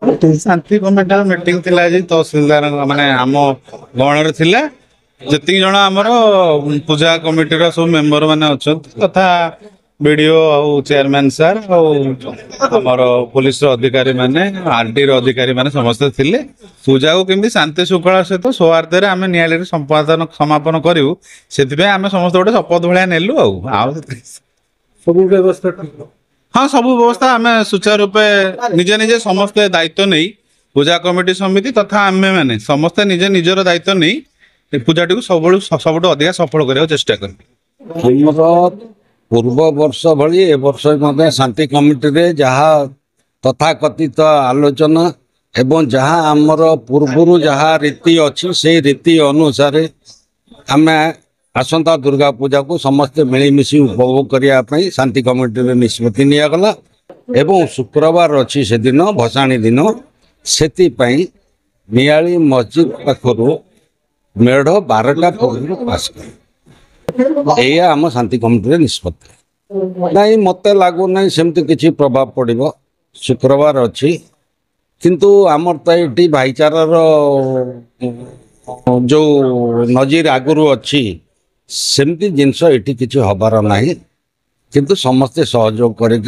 शांति committee meeting थिला जी तहसीलदार माने आम गणरे थिला जति जण आमर पूजा कमिटी सब मेंबर माने अछंती तथा बीडीओ और चेयरमैन सर और पुलिस अधिकारी माने आरडी अधिकारी माने समस्त थिले पूजा को केमती शांति श्रृंखला सहित सौहार्द आम नियाली संपादन समापन करू से आम समस्त गोटे शपथ भाया नेलु सब व्यवस्था हाँ सब व्यवस्था आम सुचारू रूपे निजे निजे समस्ते दायित्व नहीं पूजा कमिटी समिति तथा आम मैंने समस्ते निजे निजर दायित्व नहीं पूजा टी सब अधिक सफल करने चेष्टा कर पूर्व वर्ष भली ए वर्ष शांति कमिटी रे जहाँ तथाकथित आलोचना एवं जहाँ आमर पूर्व जहाँ रीति अच्छी से रीति अनुसार आम आसंता दुर्गा पूजा को समस्ते मिलमिशी उपभोग करने शांति कमिटी रे निष्पत्ति नियागला एवं शुक्रवार अच्छी से दिन भसाणी दिन से नियाली मस्जिद पाखर मेढ़ 12टा पूर्व पास कर या आम शांति कमिटी निष्पत्ति नहीं मत लगू ना सेमती किसी प्रभाव पड़ो शुक्रवार अच्छी किंतु आमर तो ये भाईचारार जो नजीर आगुरी अच्छी सेमती जिनस ये किसी हबार ना किंतु समस्ते सहयोग करी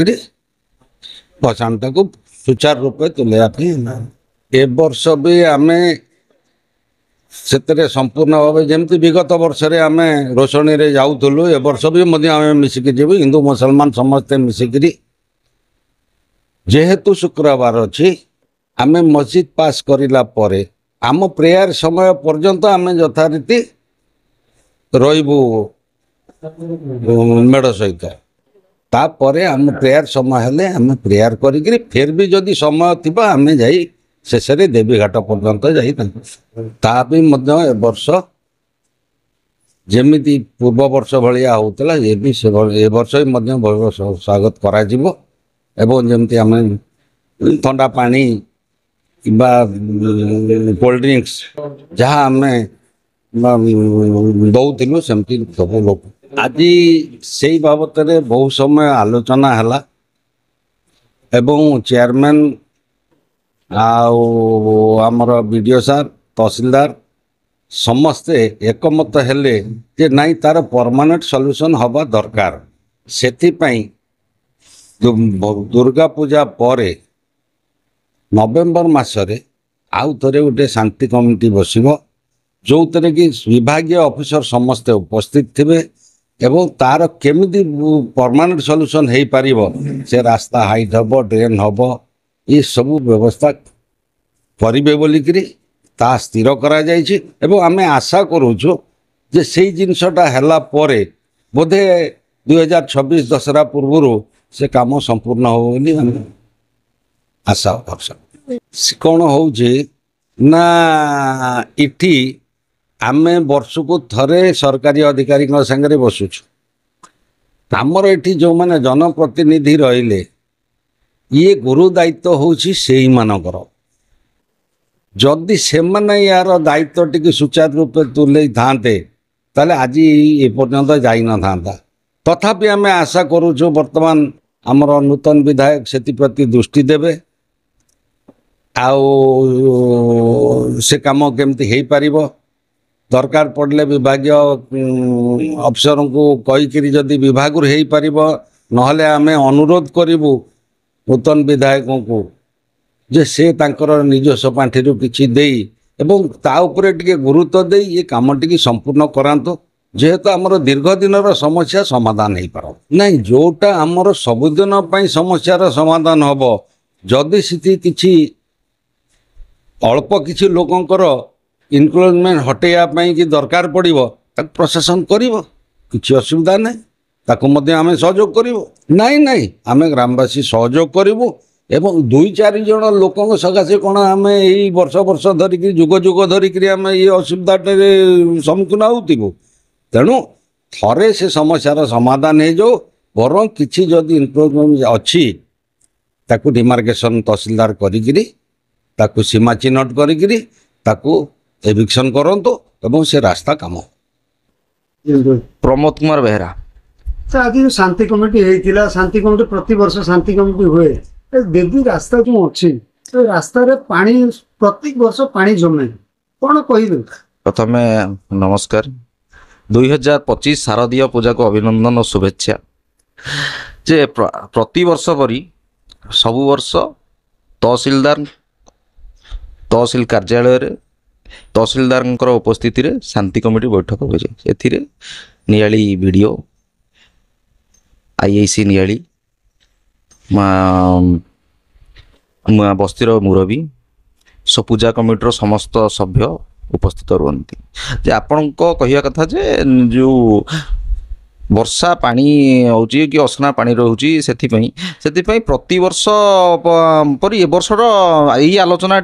भसाणटा को सुचारू रूपे तुले ए वर्ष भी आम से संपूर्ण भाव जमी विगत वर्ष आम रोषणी रे जाऊलु ए वर्ष भी मिसिक जीव हिंदू मुसलमान समस्ते मिसिकी जेहेतु शुक्रवार अच्छी आम मस्जिद पास करला आम प्रेयर समय पर्यंत आम यथारीति रहीबू मेढ़ सहित तापर आम प्रेयर समय हेले आम प्रेयर करी फिर भी जदि समय थी आम जाई शेष देवी घाट पर्यंत जा भी ए वर्ष जमी पूर्व वर्ष भाया होता ये भी ए वर्ष भी स्वागत करा एवं जमती आम ठंडा पानी कि कोल्ड ड्रिंक्स जहाँ आम दौलू सेमती सब लोग आज से बाबत बहु समय आलोचना है एवं चेयरमैन आमर बीडीओ सार तहसीलदार समस्ते एकमत हेले जे नाई तार परमानेंट सॉल्यूशन हवा दरकार सेथिपाई दुर्गा पूजा पर नवेम्बर मासरे आउ थे गोटे शांति कमिटी बसिबो जो थे कि विभागीय ऑफिसर समस्ते उपस्थित थिबे एवं तार केमिति परमानेंट सॉल्यूशन हो पारिबो से रास्ता हाइट हबो ड्रेन हबो ये सब व्यवस्था करेंगे बोलिकी ता स्थिर करा जाइछि एवं आमे आशा करूछु जे से जिनसटा हैला परे बोधे 2026 दशहरा पूर्व से काम संपूर्ण हो बोली आशा करछ कौन होउछि ना इठी आमे वर्ष को थरे सरकारी अधिकारी संगे बसुछु आमर एठी जो माने जनप्रतिनिधि रहिले ये गुरु दायित्व होउछि सेही मानकर जदि से माने यार दायित्व टिके सुचारू रूपे तुले थांते ताले आज ए पर्यंत जाई न थांता तथापि आम आशा करूछु वर्तमान आमर नूतन विधायक सेति प्रति दृष्टि देबे आउ से काम केमती हो पारिबो दरकार पड़ले विभागीय अफसर को कहीकि जदि विभाग हो पारिबो नहले आमे अनुरोध करिबु नूतन विधायकों को जे से तांकर निजस्व पांठी किछि देई एवं ता उपरे टिके गुरुत्व दे ये काम टी संपूर्ण करांतो जेहेतु आमर दीर्घ दिन समस्या समाधान हो पार नहीं जोटा आमर सबुदिन समस्यार समाधान हम जदि स्थिति किछि अल्प किछि लोकंकर इनक्लोजमेंट हटेया कि दरकार पड़िबो ताक प्रशासन करिबो किछि असुविधा नहीं ताको मध्य आमे सहयोग करिबो नहीं नहीं आमे ग्रामवासी सहयोग करिबो एवं 2-4 जन लोकों सकाशे कौन आम यही वर्ष वर्ष धरिक जुग जुग धरिक आम ये असुविधा सम्मुखीन हो तेणु थरे से समस्यार समाधान हो जाओ बर किसी जदि इम्प्रूवमेंट अच्छी ताकू डिमार्केशन तहसीलदार करी सीमा चिन्हट करी एविक्शन करंतु एवं से रास्ता काम प्रमोद कुमार बेहरा आज जो शांति कमिटी होता शांति कमिटी प्रति वर्ष शांति कमिटी हुए देवी रास्ता जो अच्छी ଏ ରାସ୍ତାରେ ପାଣି ପ୍ରତ୍ୟେକ ବର୍ଷ ପାଣି ଜମେ, କ'ଣ କହିବେ? ପ୍ରଥମେ ନମସ୍କାର। 2025 ଶାରଦୀୟ ପୂଜାକୁ ଅଭିନନ୍ଦନ ଓ ଶୁଭେଚ୍ଛା। ଯେ ପ୍ରତିବର୍ଷ ପରି ସବୁ ବର୍ଷ ତହସିଲ କାର୍ଯ୍ୟାଳୟରେ ତହସିଲଦାରଙ୍କର ଉପସ୍ଥିତିରେ ଶାନ୍ତି କମିଟି ବୈଠକ ହୋଇଯାଏ। ଏଥିରେ ନିଆଳି ବିଡ଼ିଓ, IIC ନିଆଳି, ବସ୍ତିର ମୁରବୀ, ପୂଜା କମିଟିର ସମସ୍ତ ସଭ୍ୟ ଉପସ୍ଥିତ ରୁହନ୍ତି। ଯେ ଆପଣଙ୍କ କହିବା କଥା ଯେ ଯେଉଁ ବର୍ଷା ପାଣି ହେଉଛି କି ଅସନା ପାଣି ରହୁଛି, ସେଥିପାଇଁ ପ୍ରତିବର୍ଷ ପରି ଏ ବର୍ଷର ଏଇ ଆଲୋଚନା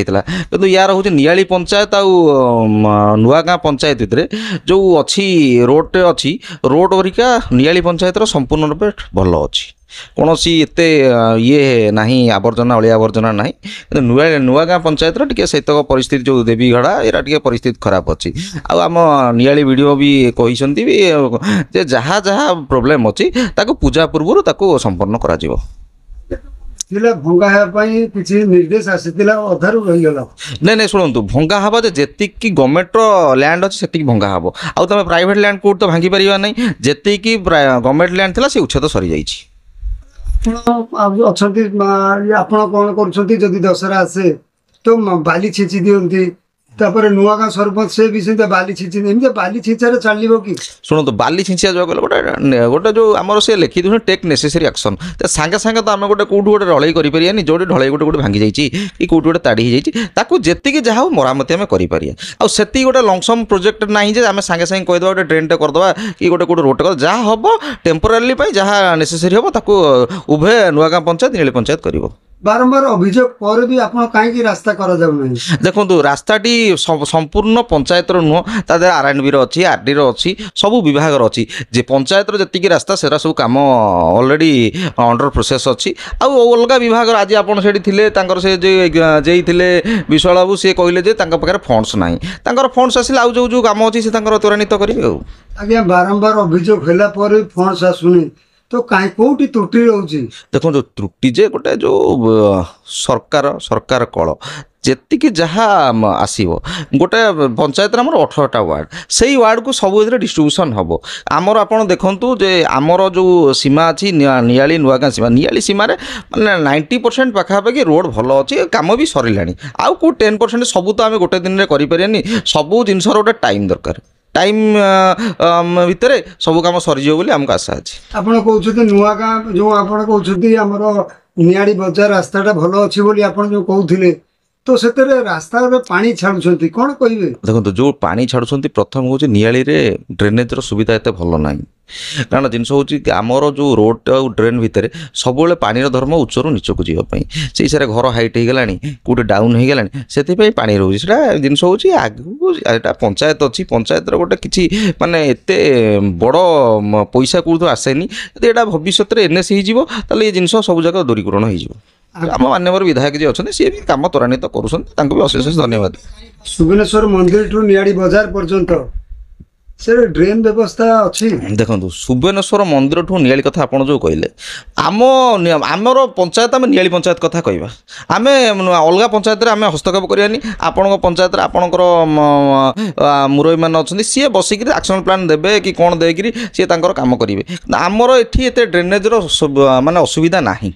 ହେଇଥିଲା। କିନ୍ତୁ ୟାର ହେଉଛି ନିଆଳି ପଞ୍ଚାୟତ ଆଉ ନୂଆଗାଁ ପଞ୍ଚାୟତ ଭିତରେ ଯେଉଁ ଅଛି ରୋଡ଼ଟେ ଅଛି, ରୋଡ଼ ହେରିକା ନିଆଳି ପଞ୍ଚାୟତର ସମ୍ପୂର୍ଣ୍ଣ ରୂପେ ଭଲ ଅଛି। କୌଣସି ଏତେ ନାହିଁ, ଅଳିଆ ଆବର୍ଜନା ନାହିଁ। କିନ୍ତୁ ନୂଆଗାଁ ପଞ୍ଚାୟତର ଟିକେ ସେତକ ପରିସ୍ଥିତି, ଯେଉଁ ଦେବୀଗଡ଼ା ଏରା ଟିକେ ପରିସ୍ଥିତି ଖରାପ ଅଛି। ଆଉ ଆମ ନିଆଳି ବିଡ଼ିଓ ବି କହିଛନ୍ତି ବି ଯେ ଯାହା ପ୍ରୋବ୍ଲେମ୍ ଅଛି ତାକୁ ପୂଜା ପୂର୍ବରୁ ତାକୁ ସମ୍ପନ୍ନ କରାଯିବ। ଥିଲା ଭଙ୍ଗା ହେବା ପାଇଁ କିଛି ନିର୍ଦ୍ଦେଶ ଆସିଥିଲା, ଅଧାରୁ ରହିଗଲା। ନାଇଁ ଶୁଣନ୍ତୁ, ଭଙ୍ଗା ହେବ ଯେ ଯେତିକି ଗଭର୍ଣ୍ଣମେଣ୍ଟର ଲ୍ୟାଣ୍ଡ ଅଛି ସେତିକି ଭଙ୍ଗା ହେବ। ଆଉ ତୁମେ ପ୍ରାଇଭେଟ୍ ଲ୍ୟାଣ୍ଡ କୋଉଠି ତ ଭାଙ୍ଗି ପାରିବା ନାହିଁ। ଯେତିକି ଗଭର୍ଣ୍ଣମେଣ୍ଟ ଲ୍ୟାଣ୍ଡ ଥିଲା ସେ ଉଚ୍ଛେଦ ସରିଯାଇଛି। ଆପଣ ଅଛନ୍ତି, ଆପଣ କ'ଣ କରୁଛନ୍ତି? ଯଦି ଦଶହରା ଆସେ ତ ବାଲି ଛିଞ୍ଚି ଦିଅନ୍ତି, ତାପରେ ନୂଆଗାଁ ସରପଞ୍ଚ ସେ ବି ସେମିତି ବାଲି ଛିଞ୍ଚି, ଏମିତି ବାଲି ଛିଞ୍ଚାରେ ଚାଲିବ କି? ଶୁଣନ୍ତୁ, ବାଲି ଛିଞ୍ଚିଆ ଯେଉଁ କହିଲେ ଗୋଟେ ଯେଉଁ ଆମର ସେ ଲେଖି ଦେଉଛନ୍ତି ଟେକ୍ ନେସେସରି ଆକ୍ସନ୍, ସାଙ୍ଗେ ତ ଆମେ କୋଉଠି ଗୋଟେ ଢଳେଇ କରିପାରିବାନି। ଯେଉଁଠି ଢଳେଇ ଗୋଟେ ଭାଙ୍ଗି ଯାଇଛି କି କୋଉଠି ଗୋଟେ ତାଡ଼ି ହେଇଯାଇଛି, ତାକୁ ଯେତିକି ଯାହା ହଉ ମରାମତି ଆମେ କରିପାରିବା। ଆଉ ସେତିକି ଗୋଟେ ଲଙ୍ଗସମ୍ ପ୍ରୋଜେକ୍ଟ ନାହିଁ ଯେ ଆମେ ସାଙ୍ଗେ କହିଦେବା ଗୋଟେ ଡ୍ରେନ୍ଟେ କରିଦେବା କି ଗୋଟେ ରୋଡ଼ଟେ କରିଦେବା। ଯାହା ହେବ ଟେମ୍ପୋରାରିଲି ପାଇଁ ଯାହା ନେସେସରି ହେବ ତାକୁ ଉଭୟ ନୂଆଗାଁ ପଞ୍ଚାୟତ ନିଆଳି ପଞ୍ଚାୟତ କରିବ। ବାରମ୍ବାର ଅଭିଯୋଗ ପରେ ବି ଆପଣ କାହିଁକି ରାସ୍ତା କରାଯାଉନାହିଁ? ଦେଖନ୍ତୁ, ରାସ୍ତାଟି ସମ୍ପୂର୍ଣ୍ଣ ପଞ୍ଚାୟତର ନୁହଁ, ତା ଦେହରେ RNBର ଅଛି, RDର ଅଛି, ସବୁ ବିଭାଗର ଅଛି। ଯେ ପଞ୍ଚାୟତର ଯେତିକି ରାସ୍ତା ସେଟା ସବୁ କାମ ଅଲରେଡ଼ି ଅଣ୍ଡର ପ୍ରୋସେସ୍ ଅଛି। ଆଉ ଅଲଗା ବିଭାଗର, ଆଜି ଆପଣ ସେଠି ଥିଲେ, ତାଙ୍କର ସେ ଯେଇ ଥିଲେ ବିଶ୍ୱାଳ ବାବୁ, ସିଏ କହିଲେ ଯେ ତାଙ୍କ ପାଖରେ ଫଣ୍ଡସ୍ ନାହିଁ। ତାଙ୍କର ଫଣ୍ଡସ୍ ଆସିଲେ ଆଉ ଯେଉଁ କାମ ଅଛି ସେ ତାଙ୍କର ତ୍ୱରାନ୍ୱିତ କରିବେ। ଆଉ ଆଜ୍ଞା, ବାରମ୍ବାର ଅଭିଯୋଗ ହେଲା ପରେ ଫଣ୍ଡସ୍ ଆସୁନି ତ କୋଉଠି ତ୍ରୁଟି ରହୁଛି? ଦେଖନ୍ତୁ, ତ୍ରୁଟି ଯେ ଗୋଟେ ଯେଉଁ ସରକାର କଳ ଯେତିକି ଯାହା ଆସିବ, ଗୋଟେ ପଞ୍ଚାୟତରେ ଆମର 18ଟା ୱାର୍ଡ଼, ସେଇ ୱାର୍ଡ଼କୁ ସବୁ ଏଥିରେ ଡିଷ୍ଟ୍ରିବ୍ୟୁସନ୍ ହେବ। ଆମର ଆପଣ ଦେଖନ୍ତୁ ଯେ ଆମର ଯେଉଁ ସୀମା ଅଛି ନିଆଳି ନୂଆଗାଁ ସୀମା, ନିଆଳି ସୀମାରେ ମାନେ 90% ପାଖାପାଖି ରୋଡ଼ ଭଲ ଅଛି, କାମ ବି ସରିଲାଣି। ଆଉ କେଉଁ 10% ସବୁ ତ ଆମେ ଗୋଟେ ଦିନରେ କରିପାରିବାନି। ସବୁ ଜିନିଷର ଗୋଟେ ଟାଇମ୍ ଦରକାର। ଟାଇମ୍ ଭିତରେ ସବୁ କାମ ସରିଯିବ ବୋଲି ଆମକୁ ଆଶା ଅଛି। ଆପଣ କହୁଛନ୍ତି ନୂଆଗାଁ, ଯେଉଁ ଆପଣ କହୁଛନ୍ତି ଆମର ନିଆଳି ବଜାର ରାସ୍ତାଟା ଭଲ ଅଛି ବୋଲି ଆପଣ ଯେଉଁ କହୁଥିଲେ, ତ ସେଥିରେ ରାସ୍ତାରେ ପାଣି ଛାଡ଼ୁଛନ୍ତି, କ'ଣ କହିବେ? ଦେଖନ୍ତୁ, ଯେଉଁ ପାଣି ଛାଡ଼ୁଛନ୍ତି, ପ୍ରଥମ ହେଉଛି ନିଆଳିରେ ଡ୍ରେନେଜର ସୁବିଧା ଏତେ ଭଲ ନାହିଁ। କାରଣ ଜିନିଷ ହେଉଛି ଆମର ଯେଉଁ ରୋଡ଼ ଆଉ ଡ୍ରେନ୍ ଭିତରେ ସବୁବେଳେ ପାଣିର ଧର୍ମ ଉଚ୍ଚରୁ ନିଚକୁ ଯିବା ପାଇଁ, ସେଇ ସାରା ଘର ହାଇଟ୍ ହେଇଗଲାଣି, କେଉଁଠି ଡାଉନ୍ ହେଇଗଲାଣି, ସେଥିପାଇଁ ପାଣି ରହୁଛି। ସେଇଟା ଜିନିଷ ହେଉଛି ଆଗକୁ ଏଇଟା ପଞ୍ଚାୟତ ଅଛି, ପଞ୍ଚାୟତର ଗୋଟେ କିଛି ମାନେ ଏତେ ବଡ଼ ପଇସା କେଉଁଠୁ ଆସେନି। ଯଦି ଏଇଟା ଭବିଷ୍ୟତରେ NS ହେଇଯିବ ତାହେଲେ ଏ ଜିନିଷ ସବୁ ଯାକ ଦୂରୀକରଣ ହେଇଯିବ। ଆମ ମାନ୍ୟବର ବିଧାୟକ ଯିଏ ଅଛନ୍ତି ସିଏ ବି କାମ ତ୍ୱରାନ୍ୱିତ କରୁଛନ୍ତି, ତାଙ୍କୁ ବି ଅଶେଷ ଧନ୍ୟବାଦ। ସୁବର୍ଣ୍ଣେଶ୍ୱର ମନ୍ଦିରଠୁ ନିଆଳି ବଜାର ପର୍ଯ୍ୟନ୍ତ ସେ ଡ୍ରେନ୍ ବ୍ୟବସ୍ଥା ଅଛି? ଦେଖନ୍ତୁ, ସୁବର୍ଣ୍ଣେଶ୍ୱର ମନ୍ଦିରଠୁ ନିଆଳି କଥା ଆପଣ ଯେଉଁ କହିଲେ, ଆମର ପଞ୍ଚାୟତ, ଆମେ ନିଆଳି ପଞ୍ଚାୟତ କଥା କହିବା। ଆମେ ଅଲଗା ପଞ୍ଚାୟତରେ ଆମେ ହସ୍ତକ୍ଷେପ କରିବାନି। ଆପଣଙ୍କ ପଞ୍ଚାୟତରେ ଆପଣଙ୍କର ମୁରବୀମାନେ ଅଛନ୍ତି, ସିଏ ବସିକିରି ଆକ୍ସନ୍ ପ୍ଲାନ୍ ଦେବେ କି କ'ଣ ଦେଇକିରି ସିଏ ତାଙ୍କର କାମ କରିବେ। ଆମର ଏଠି ଏତେ ଡ୍ରେନେଜର ମାନେ ଅସୁବିଧା ନାହିଁ।